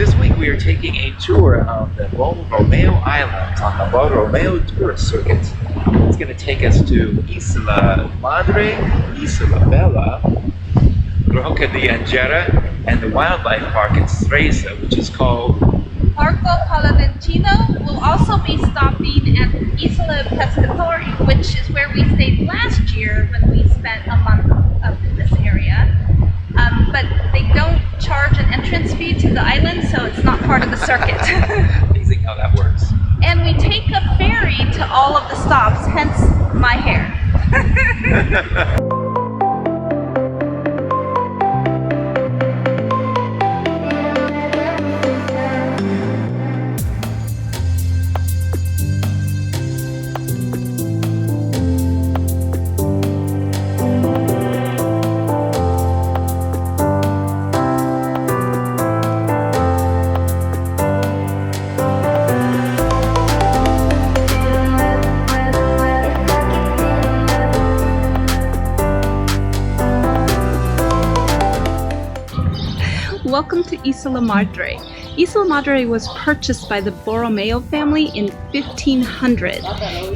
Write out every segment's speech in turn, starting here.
This week we are taking a tour of the Borromeo Islands on the Borromeo Tourist Circuit. It's going to take us to Isola Madre, Isola Bella, Rocco di Angera, and the wildlife park in Stresa, which is called Parco Pallavicino. We'll also be stopping at Isola Pescatori, which is where we stayed last year when we spent a month up in this area. But they don't charge an entrance fee to the island, so it's not part of the circuit. Amazing how that works. And we take a ferry to all of the stops, hence my hair. Welcome to Isola Madre. Isola Madre was purchased by the Borromeo family in 1500.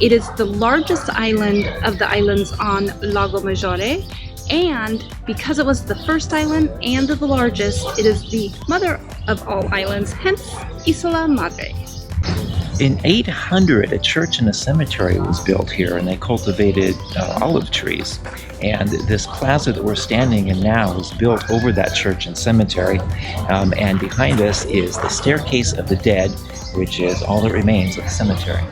It is the largest island of the islands on Lago Maggiore, and because it was the first island and the largest, it is the mother of all islands, hence Isola Madre. In 800, a church and a cemetery was built here, and they cultivated olive trees. And this plaza that we're standing in now was built over that church and cemetery. And behind us is the Staircase of the Dead, which is all that remains of the cemetery.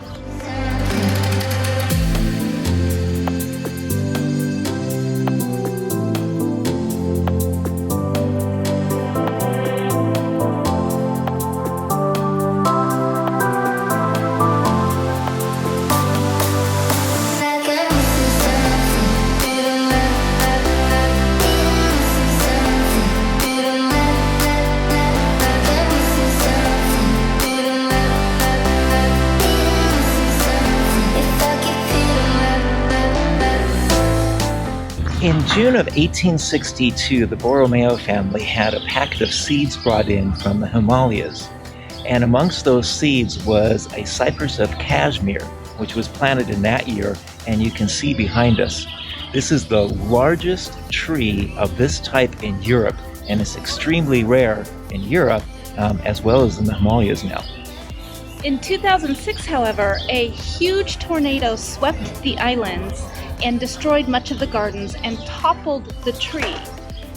In June of 1862, the Borromeo family had a packet of seeds brought in from the Himalayas. And amongst those seeds was a cypress of Kashmir, which was planted in that year, and you can see behind us. This is the largest tree of this type in Europe, and it's extremely rare in Europe as well as in the Himalayas now. In 2006, however, a huge tornado swept the islands and destroyed much of the gardens and toppled the tree.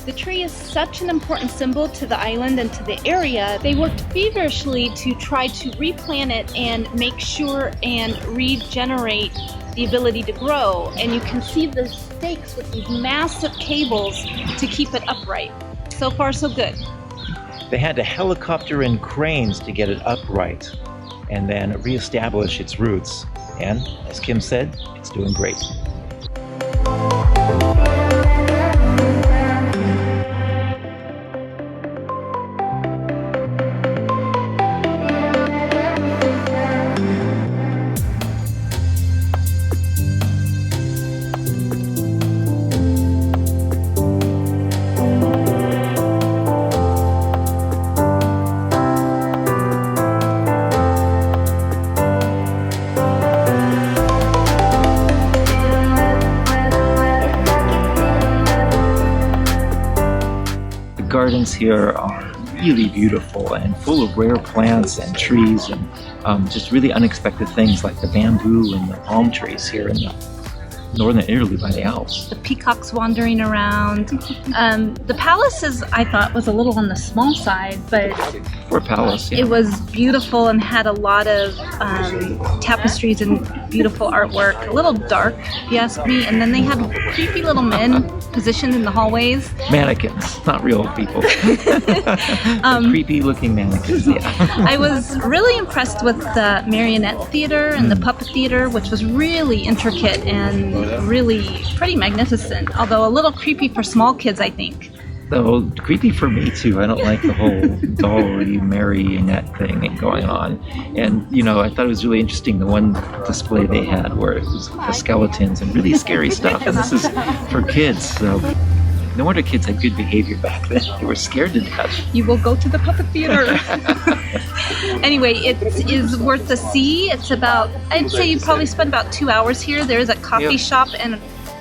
The tree is such an important symbol to the island and to the area. They worked feverishly to try to replant it and make sure and regenerate the ability to grow. And you can see the stakes with these massive cables to keep it upright. So far, so good. They had to helicopter in cranes to get it upright and then reestablish its roots. And as Kim said, it's doing great. Gardens here are really beautiful and full of rare plants and trees and just really unexpected things like the bamboo and the palm trees here in northern Italy by the Alps. The peacocks wandering around. The palace I thought was a little on the small side, but For a palace, yeah. It was beautiful and had a lot of tapestries and beautiful artwork. A little dark, if you ask me. And then they had creepy little men positioned in the hallways. Mannequins, not real people. Creepy looking mannequins, yeah. I was really impressed with the Marionette Theater and the Puppet Theater, which was really intricate and really pretty magnificent, although a little creepy for small kids, I think. Though creepy for me too. I don't like the whole dolly marionette thing going on. And you know, I thought it was really interesting the one display they had where it was the skeletons and really scary stuff. And this is for kids, so No wonder kids had good behavior back then. They were scared to death. You will go to the puppet theater. Anyway, it is worth the see. It's about, I'd say you probably spend about 2 hours here. There is a coffee shop and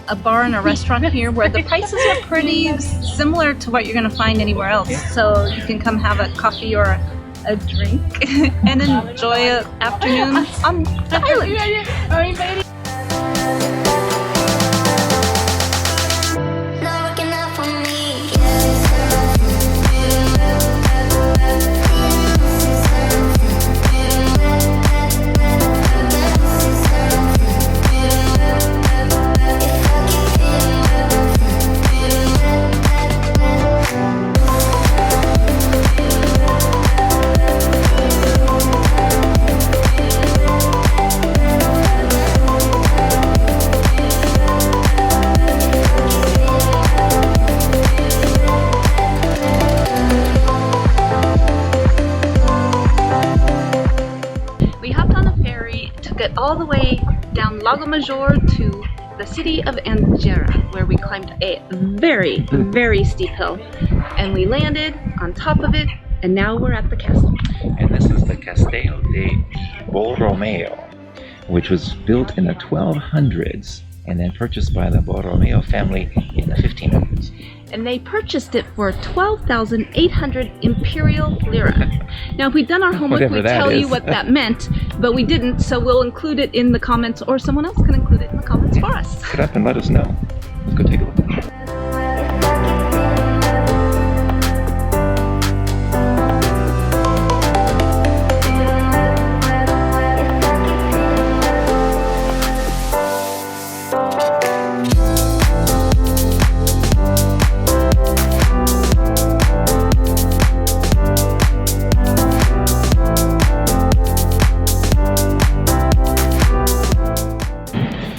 a bar and a restaurant here where the prices are pretty similar to what you're going to find anywhere else. So you can come have a coffee or a drink and enjoy an afternoon on the island. All the way down Lago Maggiore to the city of Angera, where we climbed a very, very steep hill, and we landed on top of it, and now we're at the castle. And this is the Castello de Borromeo, which was built in the 1200s and then purchased by the Borromeo family in the 1500s. And they purchased it for 12,800 imperial lira. Now, if we'd done our homework, we'd tell you what that meant, but we didn't, so we'll include it in the comments, or someone else can include it in the comments for us. Look it up and let us know. Let's go take a look.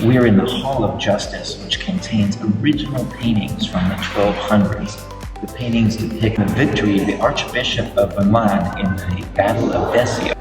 We are in the Hall of Justice, which contains original paintings from the 1200s. The paintings depict the victory of the Archbishop of Milan in the Battle of Desio.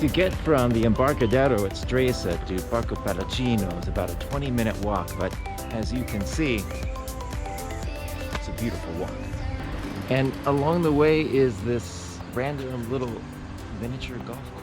To get from the Embarcadero at Stresa to Parco Pallavicino is about a 20-minute walk, but as you can see, it's a beautiful walk. And along the way is this random little miniature golf course.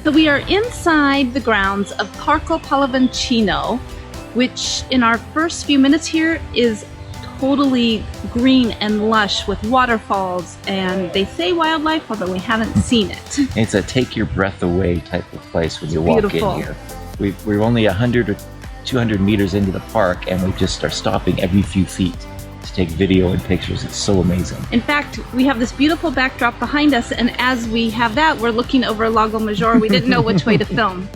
So we are inside the grounds of Parco Pallavicino, which in our first few minutes here is totally green and lush with waterfalls, and they say wildlife, although we haven't seen it. It's a take your breath away type of place when you walk beautiful. in here. We're only 100 or 200 meters into the park, and we just are stopping every few feet to take video and pictures. It's so amazing. In fact, we have this beautiful backdrop behind us, and as we have that, we're looking over Lago Maggiore. We didn't know which way to film.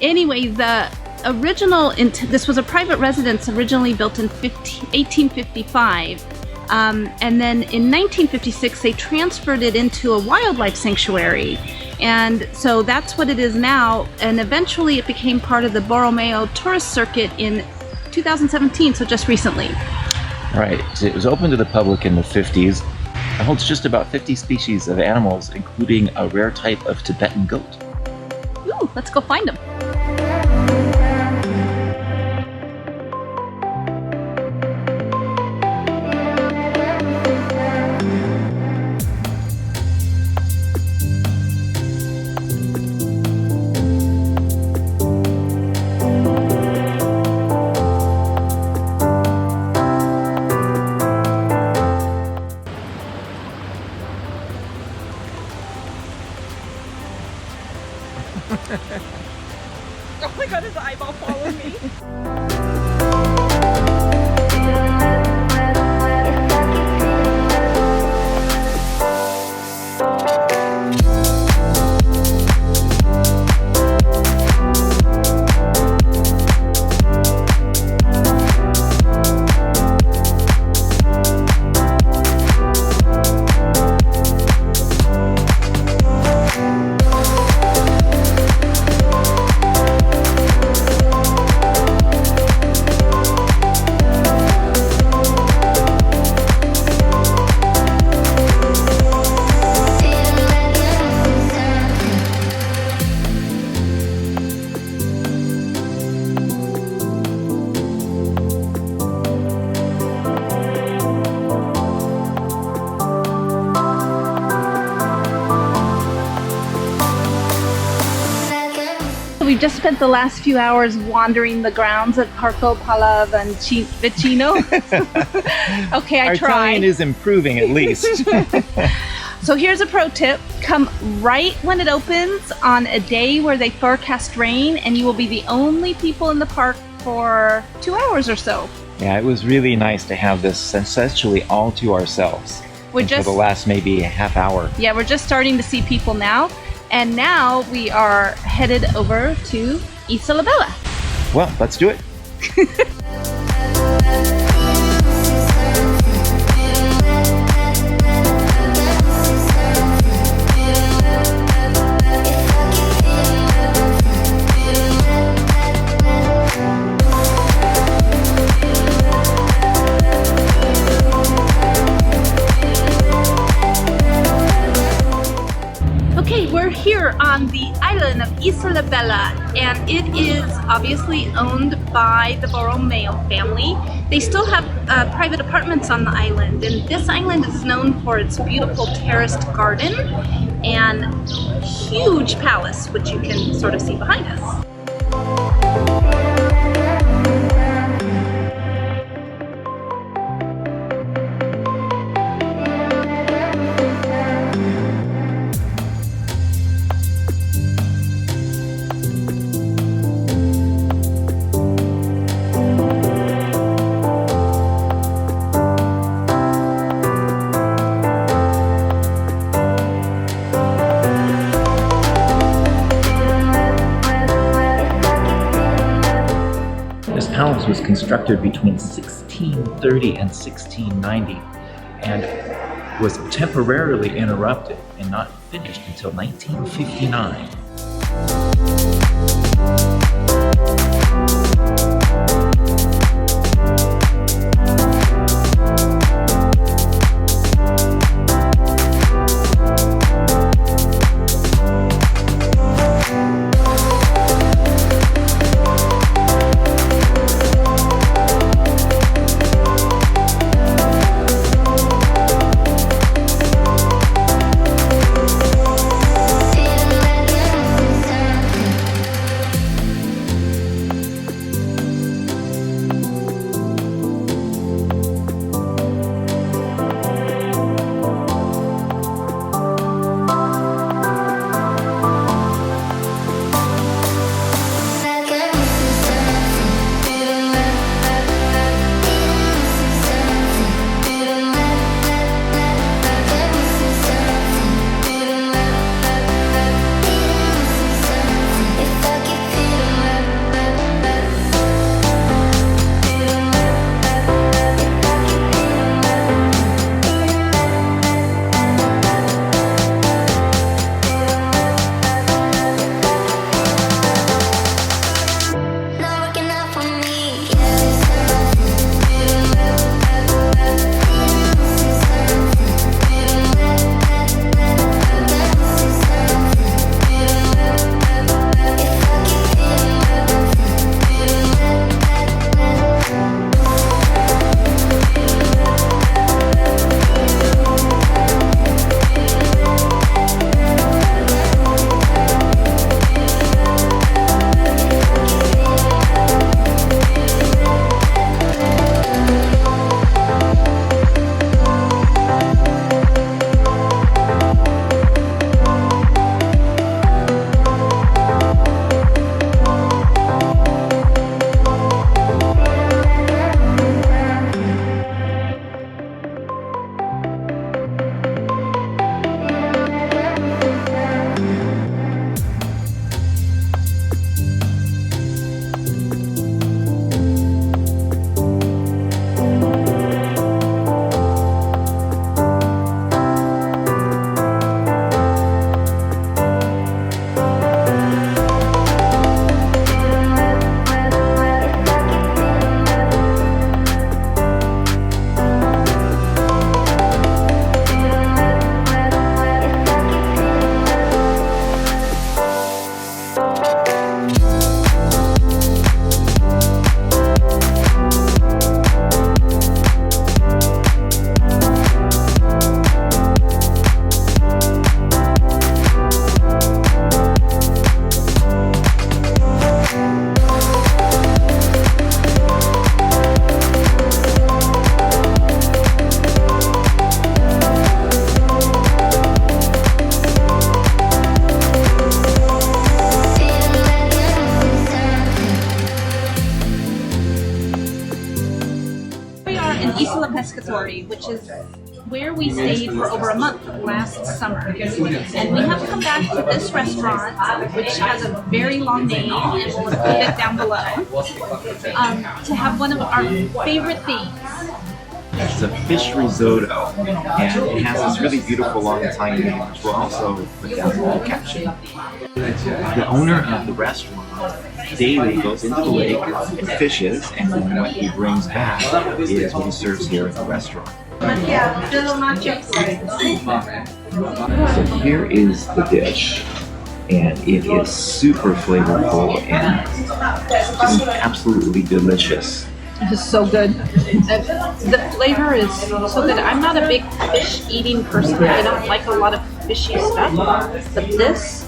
Anyway, the original, this was a private residence originally built in 1855. And then in 1956, they transferred it into a wildlife sanctuary. And so that's what it is now. And eventually it became part of the Borromeo Tourist Circuit in 2017, so just recently. Right. So it was open to the public in the 50s. It holds just about 50 species of animals, including a rare type of Tibetan goat. Ooh, let's go find them. Oh my god, his eyeball followed me. We've just spent the last few hours wandering the grounds at Parco Pallavicino. Okay, I Our tried. Italian is improving at least. So here's a pro tip. Come right when it opens on a day where they forecast rain, and you will be the only people in the park for 2 hours or so. Yeah, it was really nice to have this essentially all to ourselves. We're for just the last maybe half hour. Yeah, we're just starting to see people now. And now we are headed over to Isola Bella. Well, let's do it. Okay, we're here on the island of Isola Bella, and it is obviously owned by the Borromeo family. They still have private apartments on the island, and this island is known for its beautiful terraced garden and huge palace, which you can sort of see behind us. house was constructed between 1630 and 1690 and was temporarily interrupted and not finished until 1959. Isola Pescatori, which is where we stayed for over a month last summer. And we have come back to this restaurant, which has a very long name, and we'll put it down below, to have one of our favorite things. It's a fish risotto, and it has this really beautiful long Italian name, which we'll also put down in the caption. The owner of the restaurant daily goes into the lake and fishes, and then what he brings back is what he serves here at the restaurant. So here is the dish, and it is super flavorful and just absolutely delicious. It is so good. The flavor is so good. I'm not a big fish eating person. I don't like a lot of fishy stuff, but this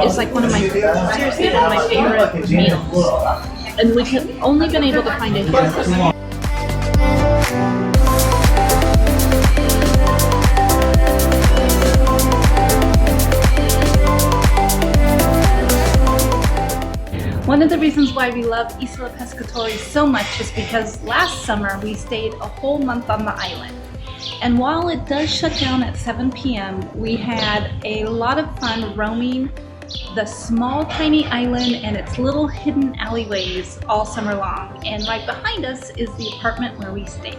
is like one of my favorite meals. And we've only been able to find it here. One of the reasons why we love Isola Pescatori so much is because last summer we stayed a whole month on the island. And while it does shut down at 7 p.m., we had a lot of fun roaming the small tiny island and its little hidden alleyways all summer long. And right behind us is the apartment where we stay.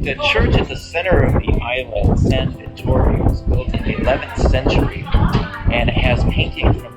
The church at the center of the island, San Vittore, was built in the 11th century, and it has paintings from